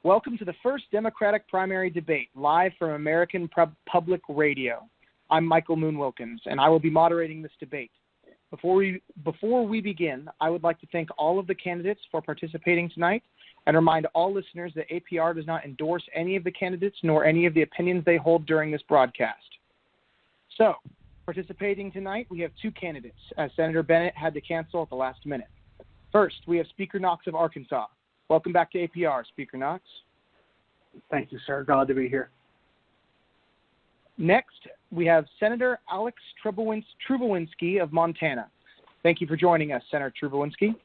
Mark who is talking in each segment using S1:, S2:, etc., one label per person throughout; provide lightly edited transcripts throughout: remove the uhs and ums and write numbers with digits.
S1: Welcome to the first Democratic primary debate, live from American Public Radio. I'm Michael Moon Wilkins, and I will be moderating this debate. Before we begin, I would like to thank all of the candidates for participating tonight and remind all listeners that APR does not endorse any of the candidates nor any of the opinions they hold during this broadcast. So, participating tonight, we have two candidates, as Senator Bennett had to cancel at the last minute. First, we have Speaker Knox of Arkansas. Welcome back to APR, Speaker Knox.
S2: Thank you, sir. Glad to be here.
S1: Next, we have Senator Alex Trubowinski of Montana. Thank you for joining us, Senator Trubowinski.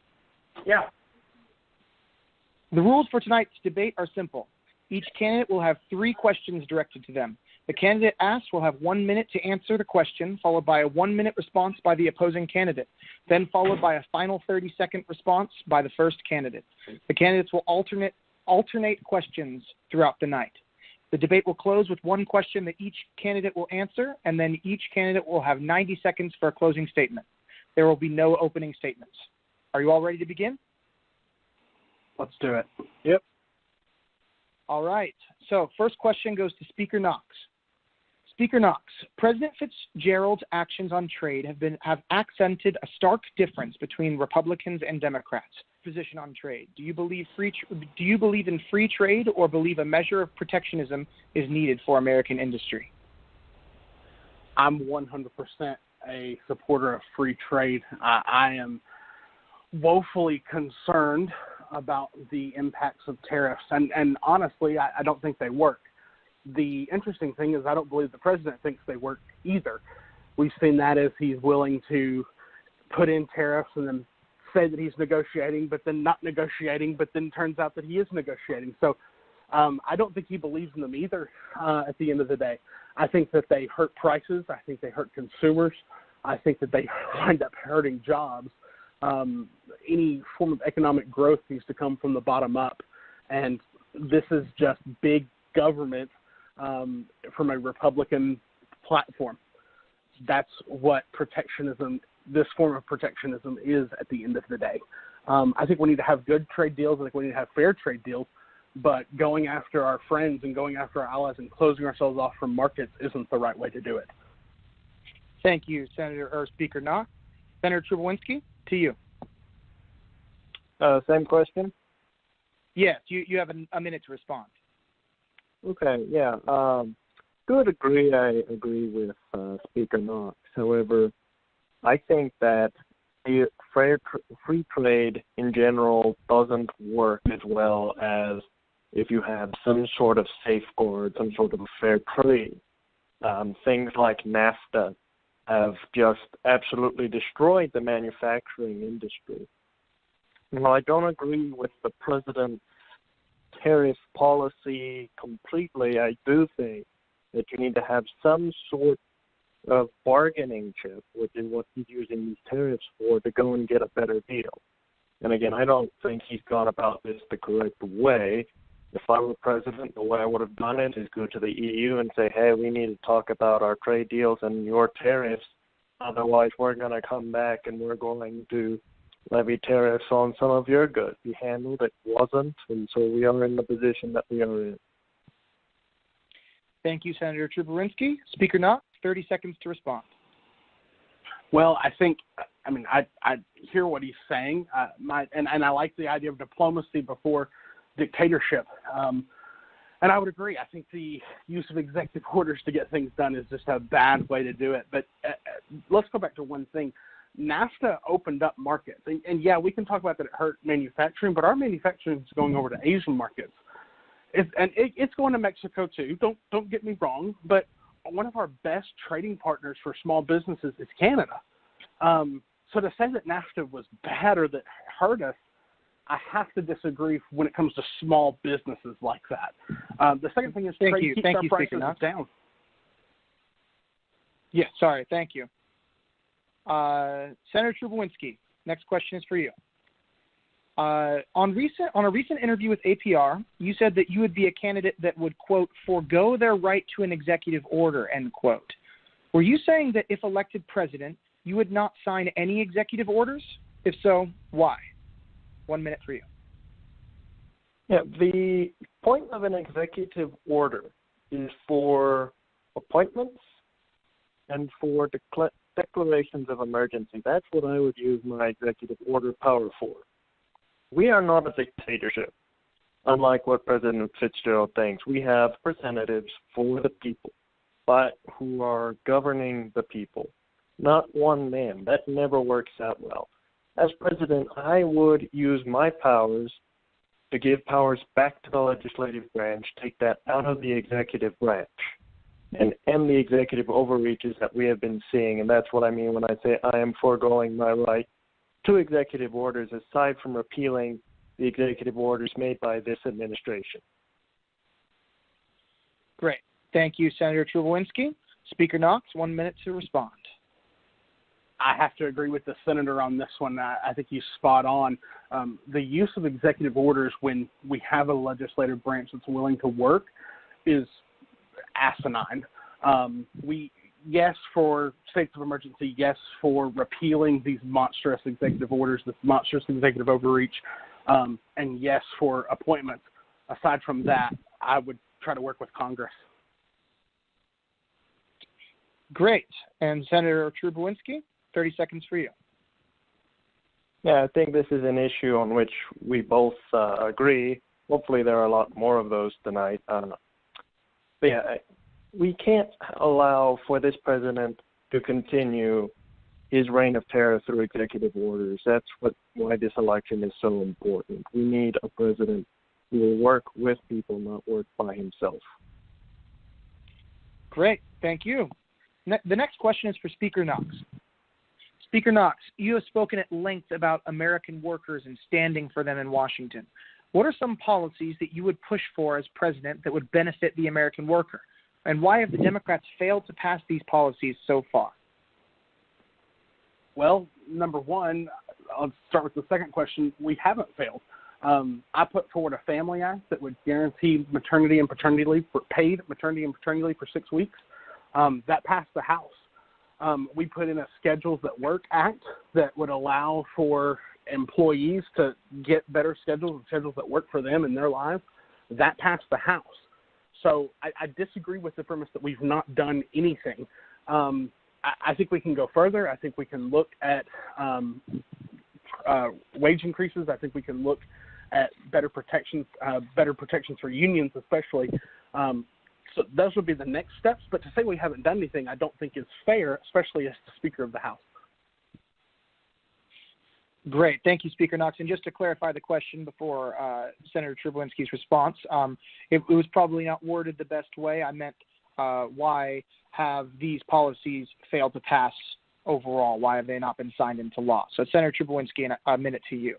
S2: Yeah.
S1: The rules for tonight's debate are simple. Each candidate will have 3 questions directed to them. The candidate asked will have 1 minute to answer the question, followed by a 1-minute response by the opposing candidate, then followed by a final 30-second response by the first candidate. The candidates will alternate questions throughout the night. The debate will close with 1 question that each candidate will answer, and then each candidate will have 90 seconds for a closing statement. There will be no opening statements. Are you all ready to begin?
S2: Let's do it.
S3: Yep.
S1: All right. So, first question goes to Speaker Knox. Speaker Knox, President Fitzgerald's actions on trade have accented a stark difference between Republicans and Democrats' position on trade. Do you believe in free trade or believe a measure of protectionism is needed for American industry?
S2: I'm 100% a supporter of free trade. I am woefully concerned about the impacts of tariffs, and honestly, I don't think they work. The interesting thing is I don't believe the president thinks they work either. We've seen that as he's willing to put in tariffs and then say that he's negotiating, but then not negotiating, but then turns out that he is negotiating. So I don't think he believes in them either at the end of the day. I think that they hurt prices. I think they hurt consumers. I think that they wind up hurting jobs. Any form of economic growth needs to come from the bottom up, and this is just big government from a Republican platform. That's what protectionism, this form of protectionism, is at the end of the day. I think we need to have good trade deals. I think we need to have fair trade deals, but going after our friends and going after our allies and closing ourselves off from markets isn't the right way to do it.
S1: Thank you, Speaker Knox. Senator Trubowinski, to you.
S3: Same question?
S1: Yes, you have a minute to respond.
S3: Okay, yeah. To a degree, I agree with Speaker Knox. However, I think that the free trade in general doesn't work as well as if you have some sort of safeguard, some sort of fair trade. Things like NAFTA have just absolutely destroyed the manufacturing industry. While I don't agree with the president's tariff policy completely, I do think that you need to have some sort of bargaining chip, which is what he's using these tariffs for, to go and get a better deal. And again, I don't think he's gone about this the correct way. If I were president, the way I would have done it is go to the EU and say, hey, we need to talk about our trade deals and your tariffs. Otherwise, we're going to come back and we're going to levy tariffs on some of your goods. He handled it, wasn't, and so we are in the position that we are in.
S1: Thank you, Senator Trubowinski. Speaker Knox, 30 seconds to respond.
S2: Well, I hear what he's saying, and I like the idea of diplomacy before dictatorship. And I would agree. I think the use of executive orders to get things done is just a bad way to do it. But let's go back to one thing. NAFTA opened up markets. And yeah, we can talk about that it hurt manufacturing, but our manufacturing is going over to Asian markets. It's going to Mexico too. Don't get me wrong, but one of our best trading partners for small businesses is Canada. So to say that NAFTA was bad or that hurt us, I have to disagree when it comes to small businesses like that. The second thing is trade keeps our prices down.
S1: Yes, sorry. Thank you. Senator Trubowinski, next question is for you. On a recent interview with APR, you said that you would be a candidate that would, quote, forego their right to an executive order, end quote. Were you saying that if elected president, you would not sign any executive orders? If so, why? 1 minute for you.
S3: Yeah, the point of an executive order is for appointments and for declarations of emergency. That's what I would use my executive order power for. We are not a dictatorship, unlike what President Fitzgerald thinks. We have representatives for the people, but who are governing the people, not one man. That never works out well. As president, I would use my powers to give powers back to the legislative branch, take that out of the executive branch, and end the executive overreaches that we have been seeing. And that's what I mean when I say I am foregoing my right to executive orders, aside from repealing the executive orders made by this administration.
S1: Great. Thank you, Senator Trubowinski. Speaker Knox, 1 minute to respond.
S2: I have to agree with the senator on this one. I think he's spot on. The use of executive orders when we have a legislative branch that's willing to work is asinine. Yes, for states of emergency, yes, for repealing these monstrous executive orders, this monstrous executive overreach, and yes, for appointments. Aside from that, I would try to work with Congress.
S1: Great. And Senator Trubowinski, 30 seconds for you.
S3: Yeah, I think this is an issue on which we both agree. Hopefully there are a lot more of those tonight. But yeah, we can't allow for this president to continue his reign of terror through executive orders. That's why this election is so important. We need a president who will work with people, not work by himself.
S1: Great. Thank you. The next question is for Speaker Knox. Speaker Knox, you have spoken at length about American workers and standing for them in Washington. What are some policies that you would push for as president that would benefit the American worker? And why have the Democrats failed to pass these policies so far?
S2: Well, number one, I'll start with the second question. We haven't failed. I put forward a Family Act that would guarantee maternity and paternity leave, paid maternity and paternity leave for 6 weeks. That passed the House. We put in a Schedules That Work Act that would allow for employees to get better schedules and schedules that work for them in their lives. That passed the House. So I disagree with the premise that we've not done anything. I think we can go further. I think we can look at wage increases. I think we can look at better protections for unions especially. So those would be the next steps. But to say we haven't done anything, I don't think is fair, especially as the Speaker of the House.
S1: Great. Thank you, Speaker Knox. And just to clarify the question before Senator Trubowinski's response, it was probably not worded the best way. I meant why have these policies failed to pass overall? Why have they not been signed into law? So, Senator Trubowinski, a minute to you.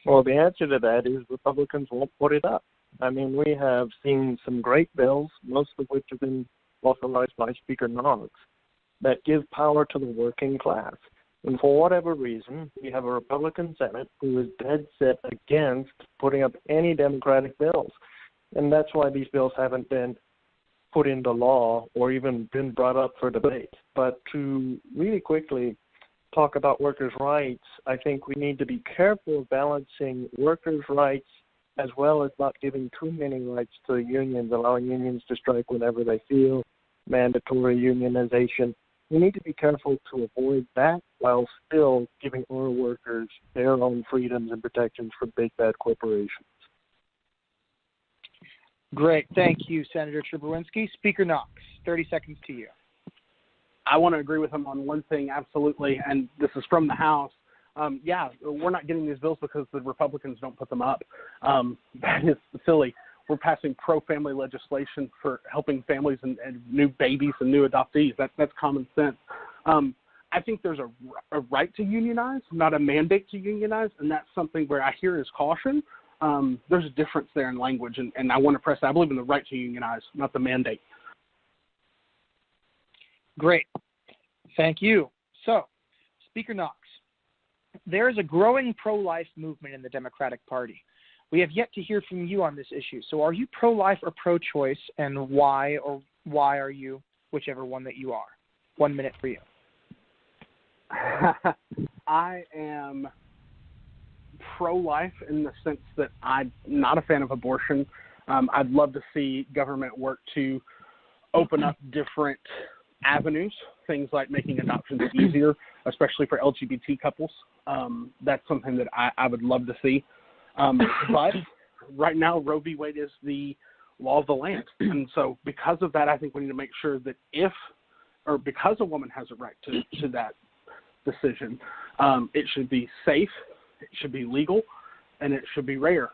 S3: Well, the answer to that is Republicans won't put it up. I mean, we have seen some great bills, most of which have been authorized by Speaker Knox, that give power to the working class. And for whatever reason, we have a Republican Senate who is dead set against putting up any Democratic bills. And that's why these bills haven't been put into law or even been brought up for debate. But to really quickly talk about workers' rights, I think we need to be careful of balancing workers' rights as well as not giving too many rights to unions, allowing unions to strike whenever they feel, mandatory unionization. We need to be careful to avoid that while still giving our workers their own freedoms and protections from big bad corporations.
S1: Great. Thank you, Senator Trubowinski. Speaker Knox, 30 seconds to you.
S2: I want to agree with him on one thing, absolutely, and this is from the House. We're not getting these bills because the Republicans don't put them up. That is silly. We're passing pro-family legislation for helping families and new babies and new adoptees. That's common sense. I think there's a right to unionize, not a mandate to unionize, and that's something where I hear is caution. There's a difference there in language, and I want to press that. I believe in the right to unionize, not the mandate.
S1: Great. Thank you. So, Speaker Knox, there is a growing pro-life movement in the Democratic Party. We have yet to hear from you on this issue. So are you pro-life or pro-choice, and why, or why are you whichever one that you are? 1 minute for you.
S2: I am pro-life in the sense that I'm not a fan of abortion. I'd love to see government work to open up different avenues, things like making adoptions easier, especially for LGBT couples. That's something that I would love to see. But right now, Roe v. Wade is the law of the land. And so because of that, I think we need to make sure that because a woman has a right to that decision, it should be safe, it should be legal, and it should be rare.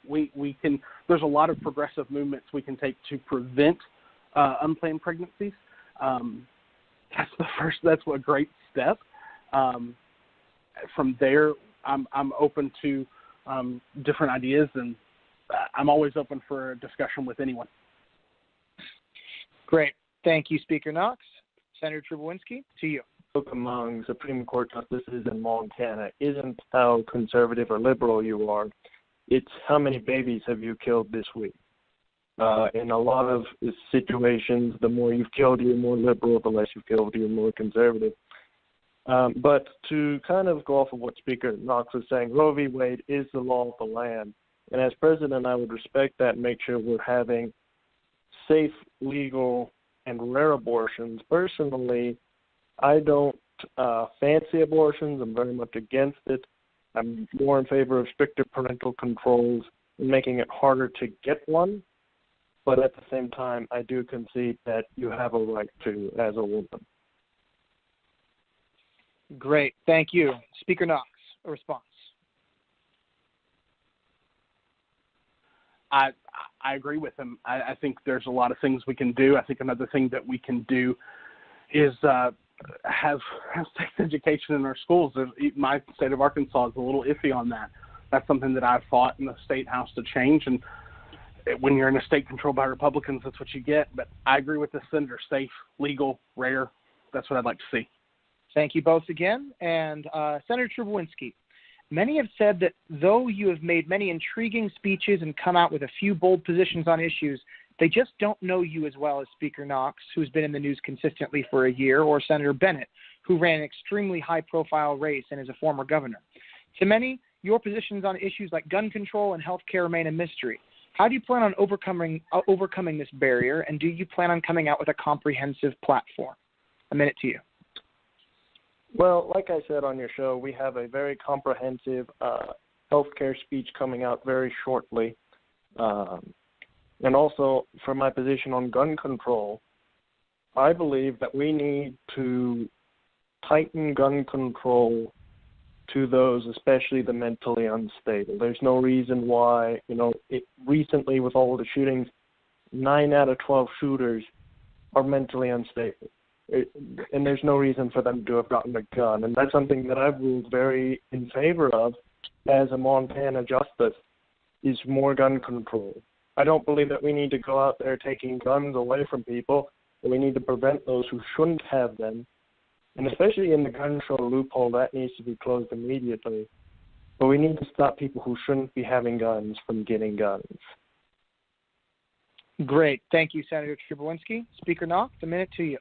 S2: There's a lot of progressive movements we can take to prevent unplanned pregnancies. That's a great step. From there, I'm open to different ideas, and I'm always open for a discussion with anyone.
S1: Great. Thank you, Speaker Knox. Senator Trubowinski, to you.
S3: Among Supreme Court justices in Montana isn't how conservative or liberal you are. It's how many babies have you killed this week. In a lot of situations, the more you've killed, you're more liberal. The less you've killed, you're more conservative. But to kind of go off of what Speaker Knox was saying, Roe v. Wade is the law of the land. And as president, I would respect that and make sure we're having safe, legal, and rare abortions. Personally, I don't fancy abortions. I'm very much against it. I'm more in favor of stricter parental controls and making it harder to get one. But at the same time, I do concede that you have a right to as a woman.
S1: Great. Thank you. Speaker Knox, a response.
S2: I agree with him. I think there's a lot of things we can do. I think another thing that we can do is have sex education in our schools. My state of Arkansas is a little iffy on that. That's something that I've fought in the state house to change. And when you're in a state controlled by Republicans, that's what you get. But I agree with the senator. Safe, legal, rare. That's what I'd like to see.
S1: Thank you both again. And Senator Trubowinski, many have said that though you have made many intriguing speeches and come out with a few bold positions on issues, they just don't know you as well as Speaker Knox, who's been in the news consistently for a year, or Senator Bennett, who ran an extremely high-profile race and is a former governor. To many, your positions on issues like gun control and health care remain a mystery. How do you plan on overcoming this barrier, and do you plan on coming out with a comprehensive platform? A minute to you.
S3: Well, like I said on your show, we have a very comprehensive healthcare speech coming out very shortly. And also, for my position on gun control, I believe that we need to tighten gun control to those, especially the mentally unstable. There's no reason why, recently with all the shootings, 9 out of 12 shooters are mentally unstable. And there's no reason for them to have gotten a gun. And that's something that I've ruled very in favor of as a Montana justice, is more gun control. I don't believe that we need to go out there taking guns away from people, but we need to prevent those who shouldn't have them. And especially in the gun show loophole, that needs to be closed immediately. But we need to stop people who shouldn't be having guns from getting guns.
S1: Great. Thank you, Senator Trubowinski. Speaker Knox, a minute to you.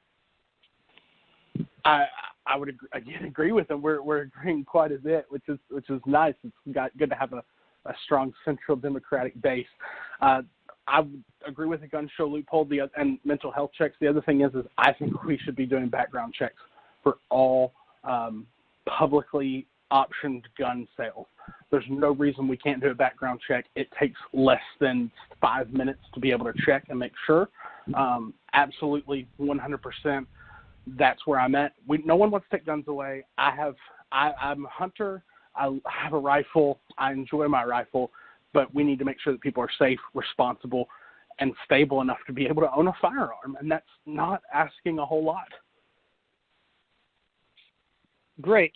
S2: I would agree with them. We're agreeing quite a bit, which is nice. It's good to have a strong central Democratic base. I would agree with the gun show loophole and mental health checks. The other thing is I think we should be doing background checks for all publicly optioned gun sales. There's no reason we can't do a background check. It takes less than 5 minutes to be able to check and make sure. Absolutely, 100%. That's where I'm at. No one wants to take guns away. I'm a hunter. I have a rifle. I enjoy my rifle, but we need to make sure that people are safe, responsible, and stable enough to be able to own a firearm, and that's not asking a whole lot.
S1: Great.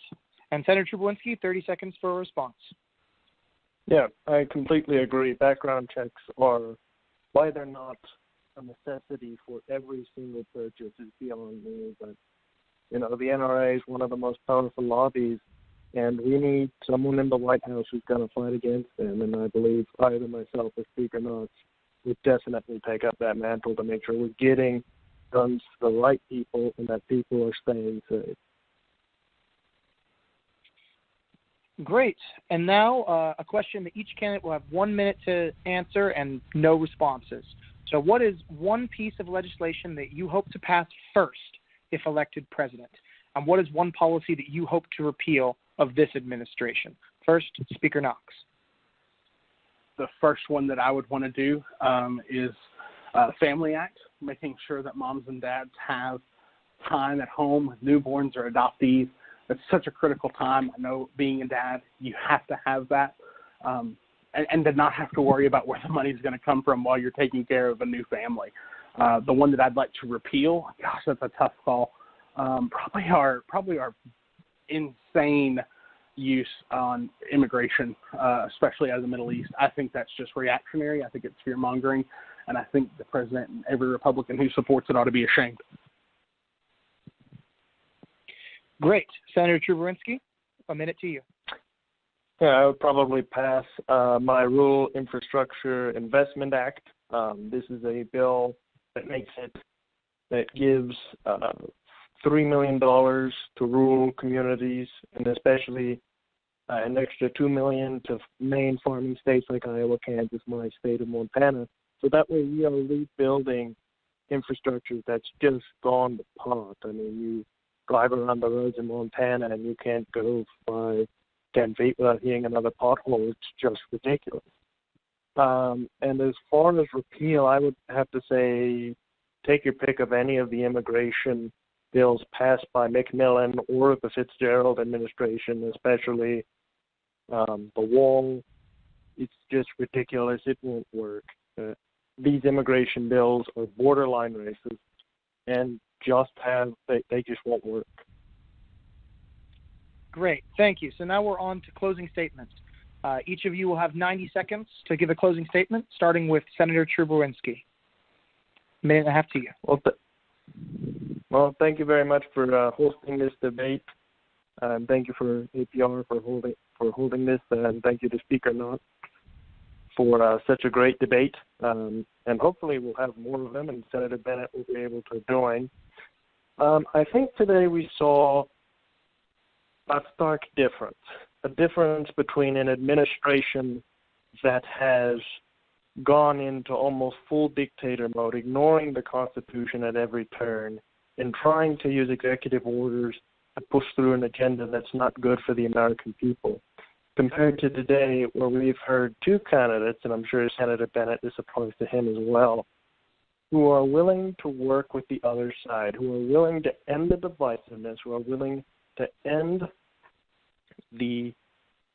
S1: And Senator Trubowinski, 30 seconds for a response.
S3: Yeah, I completely agree. Background checks are, why they're not a necessity for every single purchase is beyond me, but the NRA is one of the most powerful lobbies, and we need someone in the White House who's going to fight against them, and I believe either myself or Speaker Knox would definitely take up that mantle to make sure we're getting guns to the right people and that people are staying safe.
S1: Great. And now a question that each candidate will have 1 minute to answer and no responses. So what is one piece of legislation that you hope to pass first if elected president? And what is one policy that you hope to repeal of this administration? First, Speaker Knox.
S2: The first one that I would want to do is Family Act, making sure that moms and dads have time at home with newborns or adoptees. It's such a critical time. I know being a dad, you have to have that, and to not have to worry about where the money's going to come from while you're taking care of a new family. The one that I'd like to repeal, gosh, that's a tough call. Probably our insane use on immigration, especially out of the Middle East. I think that's just reactionary. I think it's fear-mongering, and I think the president and every Republican who supports it ought to be ashamed.
S1: Great. Senator Truborynski, a minute to you.
S3: Yeah, I would probably pass my Rural Infrastructure Investment Act. This is a bill that gives $3 million to rural communities, and especially an extra $2 million to main farming states like Iowa, Kansas, my state of Montana. So that way we are rebuilding infrastructure that's just gone to pot. I mean, you drive around the roads in Montana and you can't go 5-10 feet without hitting another pothole. It's just ridiculous. And as far as repeal, I would have to say take your pick of any of the immigration bills passed by McMillan or the Fitzgerald administration, especially the wall. It's just ridiculous. It won't work. These immigration bills are borderline racist and they just won't work.
S1: Great. Thank you. So now we're on to closing statements. Each of you will have 90 seconds to give a closing statement, starting with Senator Truborynski. A minute and a half to you.
S3: Well, thank you very much for hosting this debate. Thank you for APR for holding this, and thank you to Speaker Knott for such a great debate. And hopefully we'll have more of them, and Senator Bennett will be able to join. I think today we saw a stark difference, a difference between an administration that has gone into almost full dictator mode, ignoring the Constitution at every turn, and trying to use executive orders to push through an agenda that's not good for the American people, compared to today where we've heard two candidates, and I'm sure Senator Bennett, this applies to him as well, who are willing to work with the other side, who are willing to end the divisiveness, who are willing to end the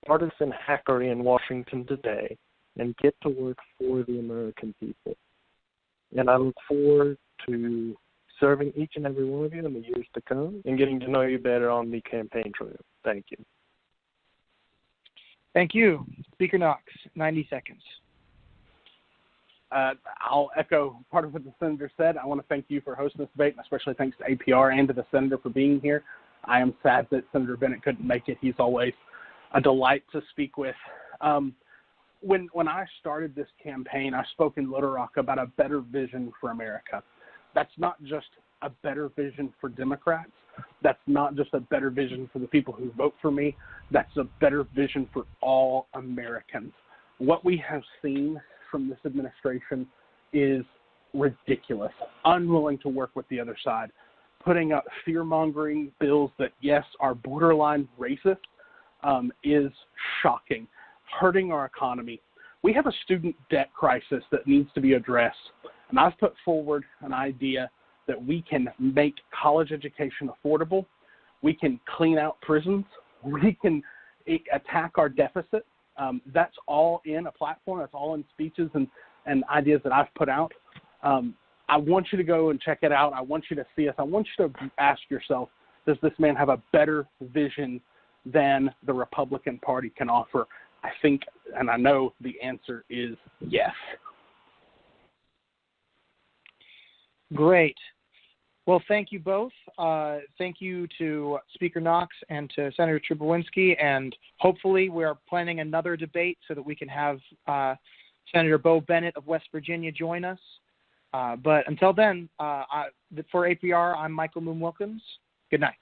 S3: partisan hackery in Washington today and get to work for the American people. And I look forward to serving each and every one of you in the years to come and getting to know you better on the campaign trail. Thank you.
S1: Thank you. Speaker Knox, 90 seconds.
S2: I'll echo part of what the Senator said. I want to thank you for hosting this debate, and especially thanks to APR and to the Senator for being here. I am sad that Senator Bennett couldn't make it. He's always a delight to speak with. When I started this campaign, I spoke in Little Rock about a better vision for America. That's not just a better vision for Democrats. That's not just a better vision for the people who vote for me. That's a better vision for all Americans. What we have seen from this administration is ridiculous, unwilling to work with the other side, putting up fear-mongering bills that, yes, are borderline racist, is shocking, hurting our economy. We have a student debt crisis that needs to be addressed, and I've put forward an idea that we can make college education affordable, we can clean out prisons, we can attack our deficit. That's all in a platform, that's all in speeches and ideas that I've put out. I want you to go and check it out. I want you to see us. I want you to ask yourself, does this man have a better vision than the Republican Party can offer? I think, and I know the answer is yes.
S1: Great. Well, thank you both. Thank you to Speaker Knox and to Senator Truborynski, and hopefully we are planning another debate so that we can have Senator Bo Bennett of West Virginia join us. But until then, for APR, I'm Michael Moon Wilkins. Good night.